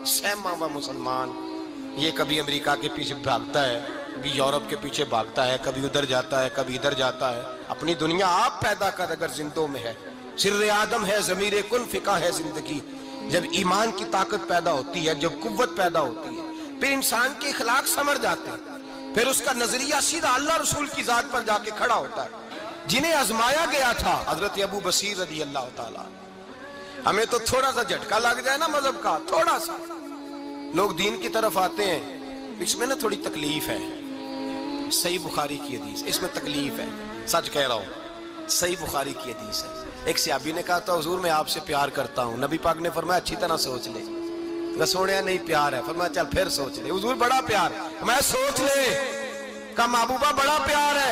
सहमा हुआ मुसलमान, ये कभी अमेरिका के पीछे भागता है, कभी यूरोप के पीछे भागता है, कभी उधर जाता है, कभी इधर जाता है। अपनी दुनिया आप पैदा कर अगर जिंदों में है। सिर्र आदम है, ज़मीर कुन फिका है जिंदगी। जब ईमान की ताकत पैदा होती है, जब कुव्वत पैदा होती है, फिर इंसान के इखलाक समझ जाते हैं, फिर उसका नजरिया सीधा अल्लाह रसूल की जात पर जाके खड़ा होता है। जिन्हें आजमाया गया था हजरत अबू बसीर रज़ी अल्लाह ताला। हमें तो थोड़ा सा झटका लग जाए ना मजहब का, थोड़ा सा, लोग दीन की तरफ आते हैं, इसमें ना थोड़ी तकलीफ है। सही बुखारी की हदीस, इसमें तकलीफ है, सच कह रहा हूं, सही बुखारी की हदीस है। एक सहाबी ने कहा था हुजूर मैं आपसे प्यार करता हूं। नबी पाक ने फरमाया अच्छी तरह सोच ले। सोने नहीं प्यार है, फरमाया चल फिर सोच ले। हुजूर बड़ा प्यार, मैं सोच ले। कहा महबूबा बड़ा प्यार है।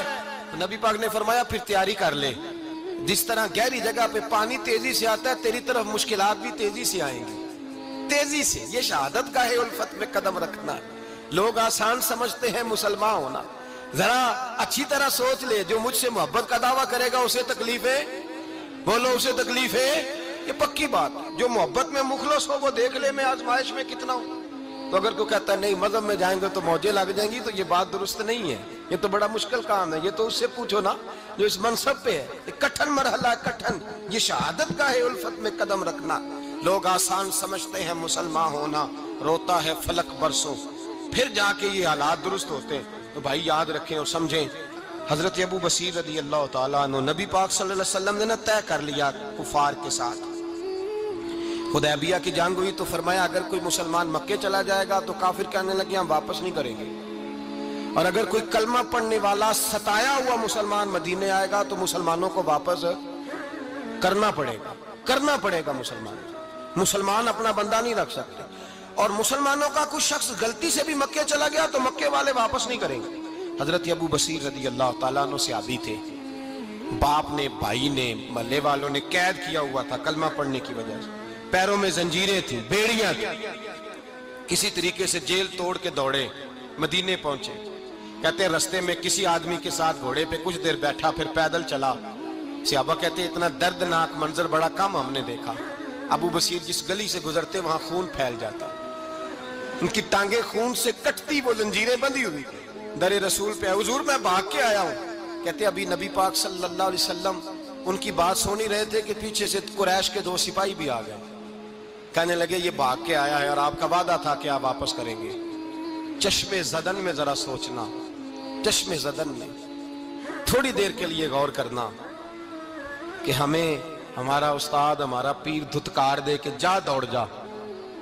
नबी पाक ने फरमाया फिर तैयारी कर ले, जिस तरह गहरी जगह पे पानी तेजी से आता है, तेरी तरफ मुश्किलात भी तेजी से आएंगी, तेजी से। ये शहादत का है उल्फत में कदम रखना। लोग आसान समझते हैं मुसलमान होना, जरा अच्छी तरह सोच ले। जो मुझसे मोहब्बत का दावा करेगा उसे तकलीफ है, बोलो उसे तकलीफ है, ये पक्की बात। जो मोहब्बत में मुखलस हो वो देख ले मैं आजमाइश में कितना हूं। तो अगर कोई कहता है नहीं मजहब में जाएंगे तो मौजें लग जाएंगी, तो ये बात दुरुस्त नहीं है। ये तो बड़ा मुश्किल काम है। ये तो उससे पूछो ना जो इस मनसब पे है। ये कठिन मरहला, कठिन। ये शहादत का है उल्फत में कदम रखना। लोग आसान समझते हैं मुसलमान होना, रोता है फलक बरसों, फिर जाके ये हालात दुरुस्त होते हैं। तो भाई याद रखें और समझें, हजरत अबू बसीर रज़ी अल्लाह ताला अन्हु, नबी पाक सल्लल्लाहु अलैहि वसल्लम ने ना तय कर लिया कुफार के साथ। हुदैबिया की जंग हुई तो फरमाया अगर कोई मुसलमान मक्के चला जाएगा तो काफिर कहने लगे हम वापस नहीं करेंगे, और अगर कोई कलमा पढ़ने वाला सताया हुआ मुसलमान मदीने आएगा तो मुसलमानों को वापस करना पड़ेगा, करना पड़ेगा। मुसलमान अपना बंदा नहीं रख सकते। और मुसलमानों का कुछ शख्स गलती से भी मक्के चला गया तो मक्के वाले वापस नहीं करेंगे। हजरत अबू बसीर रज़ी अल्लाह ताला अन्हु सहाबी थे, बाप ने, भाई ने, महल्ले वालों ने कैद किया हुआ था कलमा पढ़ने की वजह से, पैरों में जंजीरें थी, बेड़ियां थी। किसी तरीके से जेल तोड़ के दौड़े, मदीने पहुंचे। कहते हैं रास्ते में किसी आदमी के साथ घोड़े पे कुछ देर बैठा, फिर पैदल चला। सहाबा कहते हैं इतना दर्दनाक मंजर बड़ा कम हमने देखा। अबू बसीर जिस गली से गुजरते वहां खून फैल जाता, उनकी टांगे खून से कटती, वो जंजीरें बंधी हुई। दरे रसूल पे हुजूर मैं भाग के आया हूं। कहते अभी नबी पाक सल्लल्लाहु अलैहि वसल्लम उनकी बात सुन ही रहे थे कि पीछे से कुरैश के 2 सिपाही भी आ गए। कहने लगे ये भाग के आया है और आपका वादा था कि आप वापस करेंगे। चश्मे ज़दन में जरा सोचना, चश्मे ज़दन में थोड़ी देर के लिए गौर करना कि हमें हमारा उस्ताद, हमारा पीर धुतकार दे के जा दौड़ जा,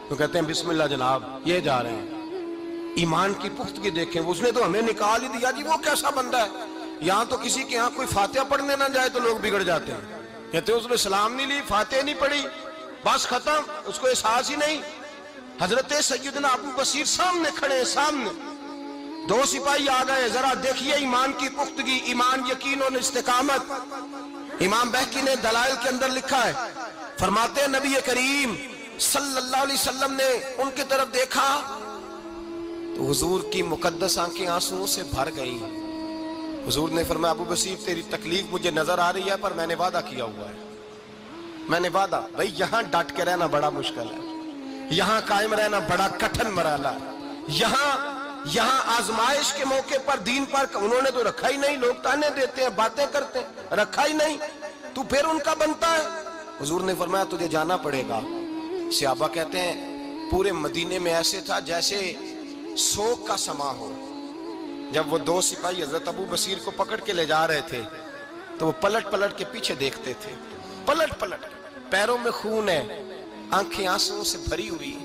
तो कहते हैं बिस्मिल्लाह जनाब ये जा रहे हैं। ईमान की पुख्तगी देखें, उसने तो हमें निकाल ही दिया जी, वो कैसा बंदा है। यहाँ तो किसी के यहाँ कोई फातिहा पढ़ने ना जाए तो लोग बिगड़ जाते हैं। कहते हैं उसने सलाम नहीं ली, फातिहा नहीं पढ़ी, बस खत्म, उसको एहसास ही नहीं। हजरत सैयदना अबू बसीर सामने खड़े, सामने 2 सिपाही आ गए। जरा देखिए ईमान की पुख्तगी, ईमान, यकीन और इस्तिकामत। इमाम बहकी ने दलाइल के अंदर लिखा है, फरमाते हैं नबी करीम सल्लल्लाहु अलैहि वसल्लम ने उनकी तरफ देखा तो हुजूर की मुकद्दस आंखें आंसुओं से भर गई। हुजूर ने फरमाया अबू बसीर तेरी तकलीफ मुझे नजर आ रही है, पर मैंने वादा किया हुआ है, मैंने वादा। भाई यहाँ डट के रहना बड़ा मुश्किल है, यहाँ कायम रहना बड़ा कठिन मरहला है। यहाँ आजमाइश के मौके पर दीन पर उन्होंने तो रखा ही नहीं। लोग ताने देते हैं, बातें करते हैं, रखा ही नहीं, तू फिर उनका बनता है। हुजूर ने फरमाया तुझे जाना पड़ेगा। सहाबा कहते हैं पूरे मदीने में ऐसे था जैसे शोक का समा हो। जब वो 2 सिपाही हजरत अबू बसीर को पकड़ के ले जा रहे थे तो वो पलट पलट के पीछे देखते थे, पलट पलट, पैरों में खून है, आंखें आंसुओं से भरी हुई।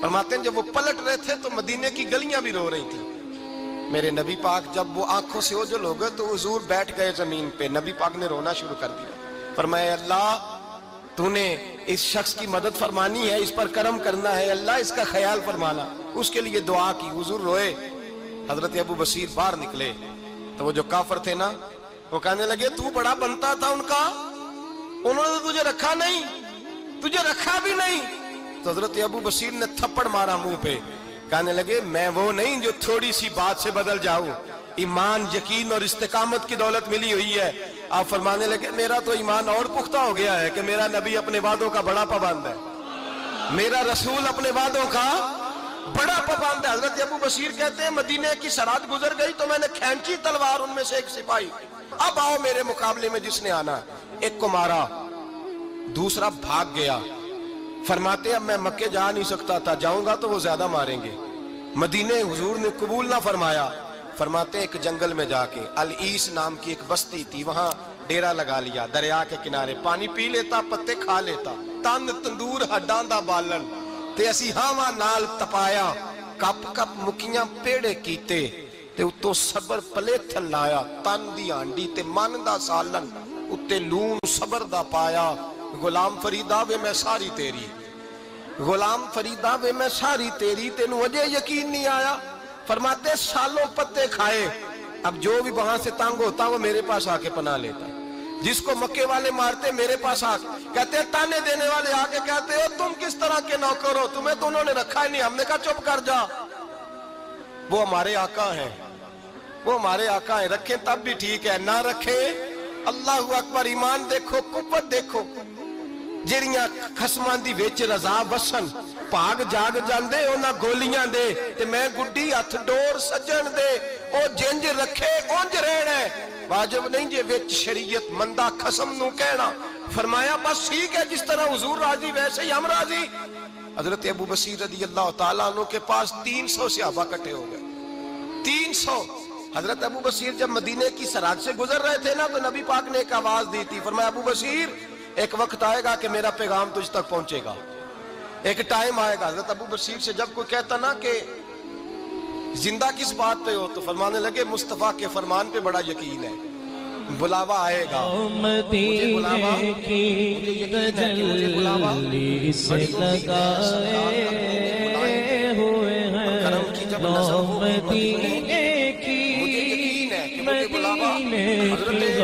फरमाते हैं जब वो पलट रहे थे तो मदीने की गलियां भी रो रही थी। मेरे नबी पाक जब वो आंखों से ओझल हो गए तो हुजूर बैठ गए जमीन पे। नबी पाक ने रोना शुरू कर दिया। फरमाया अल्लाह तूने इस शख्स की मदद फरमानी है, इस पर करम करना है, अल्लाह इसका ख्याल फरमाना। उसके लिए दुआ की, हुजूर रोए। हजरत अबू बसीर बाहर निकले तो वो जो काफर थे ना, वो कहने लगे तू बड़ा बनता था उनका, उन्होंने तुझे रखा नहीं, तुझे रखा भी नहीं। तो हजरत अबू बसीर ने थप्पड़ मारा मुंह पे, कहने लगे मैं वो नहीं जो थोड़ी सी बात से बदल जाऊं। ईमान, यकीन और इस्तिकामत की दौलत मिली हुई है। आप फरमाने लगे मेरा तो ईमान और पुख्ता हो गया है कि मेरा नबी अपने वादों का बड़ा पाबंद है। میرا رسول اپنے وعدوں کا بڑا پابند ہے۔ حضرت ابو بصیر کہتے ہیں مدینے کی سرحد گزر گئی تو میں نے کھینچی تلوار ان میں سے ایک سپاہی، اب آؤ میرے مقابلے میں جس نے آنا ہے۔ ایک کو مارا، دوسرا بھاگ گیا۔ فرماتے اب میں مکے جا نہیں سکتا تھا، جاؤں گا تو وہ زیادہ ماریں گے۔ مدینے حضور نے قبول نہ فرمایا۔ فرماتے ایک جنگل میں جا کے العیس نام کی ایک بستی تھی، وہاں ڈیرا لگا لیا، دریا کے کنارے، پانی پی لیتا، پتے کھا لیتا، تن تندور ہڈاں دا بالن تے اسی ہاواں نال تپایا، کپ کپ مکیاں پیڑے کیتے تے اتو صبر پلیتھن لایا، تن دی ہانڈی تے من دا سالن اتے لون صبر دا پایا۔ غلام فریدہ وے میں ساری تیری، غلام فریدہ وے میں ساری تیری، تینوں اجے یقین نہیں آیا؟ فرماتے سالوں پتے کھائے، اب جو بھی وہاں سے تنگ ہوتا وہ میرے پاس آ کے پناہ لیتا، جس کو مکے والے مارتے میرے پاس آ کہتے تانے دینے والے آ کے کہتے ہو تم کس طرح کے نوکر ہو، تمہیں تو انہوں نے رکھا ہی نہیں۔ ہم نے کہا چپ کر جا، وہ ہمارے آقا ہیں، وہ ہمارے آقا ہیں، رکھیں تب بھی ٹھیک ہے، نہ رکھیں اللہ اکبر۔ ایمان دیکھو، قوت دیکھو، جڑیاں خصمان دی وچ رضا وسن پاگ جاگ جاندے اونا گولیاں دے تے میں گڈی ہتھ ڈور سجن دے، او جنج رکھے اونج رہنا ہے، واجب نہیں جے وچ شریعت مندہ خصم نو کہنا۔ فرمایا بس ٹھیک ہے، جس طرح حضور راضی ویسے ہی ہم راضی۔ حضرت ابو بصیر رضی اللہ تعالیٰ عنہ کے پاس 300 صحابہ کٹھے ہو گئے، 300۔ حضرت ابو بصیر جب مدینے کی سرحد سے گزر رہے تھے نا تو نبی پاک نے ایک آواز دی تھی، فرمایا ابو بصیر ایک وقت آئے گا کہ میرا پیغام تجھ تک پہنچے گا، ایک ٹائم آئے گا۔ حضرت ابو بصیر سے جب کوئی کہتا نا کہ زندہ کس بات پہ ہو تو فرمانے لگے مصطفیٰ کے فرمان پہ بڑا یقین ہے، بلاوا آئے گا، مجھے بلاوا، مجھے یقین ہے کہ مجھے بلاوا بڑی ہوئے ہیں، کرم کی جب نظر ہو مدینے کی، مجھے یقین ہے کہ مجھے بلاوا۔ حضرت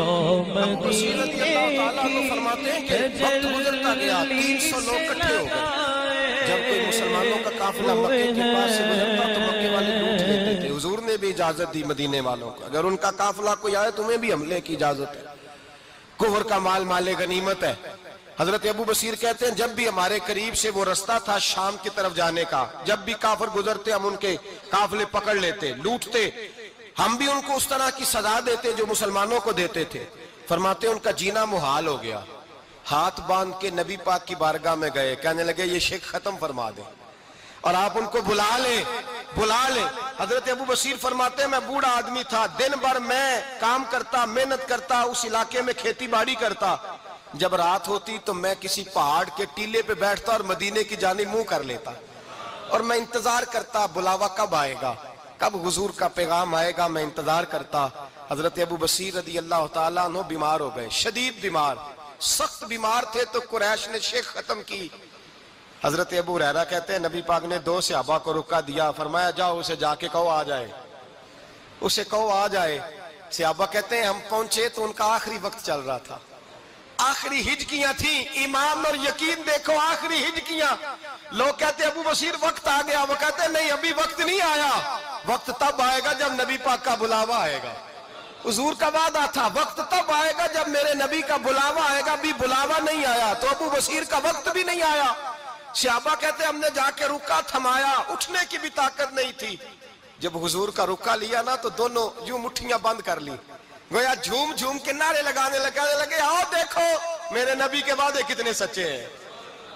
ابو بصیر رضی اللہ تعالیٰ عنہ فرماتے ہیں کہ وقت گزرتا گیا، 300 لوگ کٹھے ہو گئے۔ جب کوئی مسلمانوں کا قافلہ مکے کے پاس سے گزرتا تو مکے والے لوٹ لیتے تھے۔ حضور نے بھی اجازت دی مدینے والوں کو، اگر ان کا قافلہ کوئی آئے تمہیں بھی حملے کی اجازت ہے، کفر کا مال مال غنیمت ہے۔ حضرت ابو بصیر کہتے ہیں جب بھی ہمارے قریب سے وہ رستہ تھا شام کی طرف جانے کا، جب بھی کافر گزرتے ہم ان کے قافلے پکڑ لیتے، لوٹتے، ہم بھی ان کو اس طرح کی سزا دیتے جو مسلمانوں کو دیتے تھے۔ فرماتے ان کا جینا محال ہو گیا، ہاتھ باندھ کے نبی پاک کی بارگاہ میں گئے، کہنے لگے یہ شرک ختم فرما دیں اور آپ ان کو بلا لیں، بلا لیں۔ حضرت ابو بصیر فرماتے ہیں میں بوڑھا آدمی تھا، دن بھر میں کام کرتا، محنت کرتا، اس علاقے میں کھیتی باڑی کرتا، جب رات ہوتی تو میں کسی پہاڑ کے ٹیلے پہ بیٹھتا اور مدینے کی جانب منہ کر لیتا اور میں انتظار کرتا بلاوا کب آئے گا، کب حضور کا پیغام آئے گا، میں انتظار کرتا۔ حضرت ابو بصیر رضی اللہ تعالیٰ عنہ بیمار ہو گئے، شدید بیمار، سخت بیمار تھے تو قریش نے شیخ ختم کی۔ حضرت ابو ہریرہ کہتے ہیں نبی پاک نے 2 صحابہ کو رکا دیا، فرمایا جاؤ اسے جا کے کہو آ جائے، اسے کہو آ جائے۔ صحابہ کہتے ہیں ہم پہنچے تو ان کا آخری وقت چل رہا تھا، آخری ہجکیاں تھیں، ایمان اور یقین دیکھو، آخری ہجکیاں۔ لوگ کہتے ہیں ابو بصیر وقت آ گیا، وہ کہتے ہیں نہیں ابھی وقت نہیں آیا، وقت تب آئے گا جب نبی پاک کا بلاوا آئے گا۔ حضور کا وعدہ تھا وقت تب آئے گا جب میرے نبی کا بلاوا آئے گا، بھی بلاوا نہیں آیا تو ابو بصیر کا وقت بھی نہیں آیا۔ صحابہ کہتے ہیں ہم نے جا کے رکا تھمایا، اٹھنے کی بھی طاقت نہیں تھی۔ جب حضور کا رکا لیا نا تو دونوں یوں مٹھیاں بند کر لی، گویا جھوم جھوم کے نعرے لگانے لگے آؤ دیکھو میرے نبی کے وعدے کتنے سچے ہیں،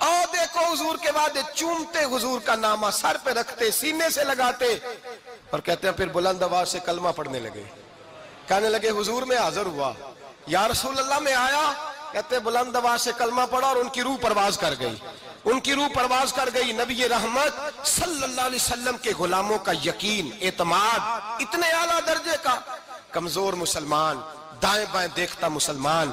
آؤ دیکھو حضور کے وعدے۔ چومتے حضور کا نامہ سر پہ رکھتے، سینے سے لگاتے اور کہتے ہیں پھر بلند آواز سے کلمہ پڑھنے لگے، کہنے لگے حضور میں حاضر ہوا، یا رسول اللہ میں آیا، کہتے بلند آواز سے کلمہ پڑھا اور ان کی روح پرواز کر گئی، ان کی روح پرواز کر گئی۔ نبی رحمت صلی اللہ علیہ وسلم کے غلاموں کا یقین، اعتماد اتنے اعلیٰ درجے کا، کمزور مسلمان، دائیں بائیں دیکھتا مسلمان،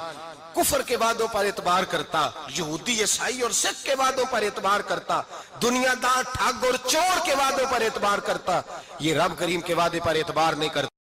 کفر کے وعدوں پر اعتبار کرتا، یہودی عیسائی اور سکھ کے وعدوں پر اعتبار کرتا، دنیا دار ٹھگ اور چور کے وعدوں پر اعتبار کرتا، یہ رب کریم کے وعدے پر اعتبار نہیں کرتا۔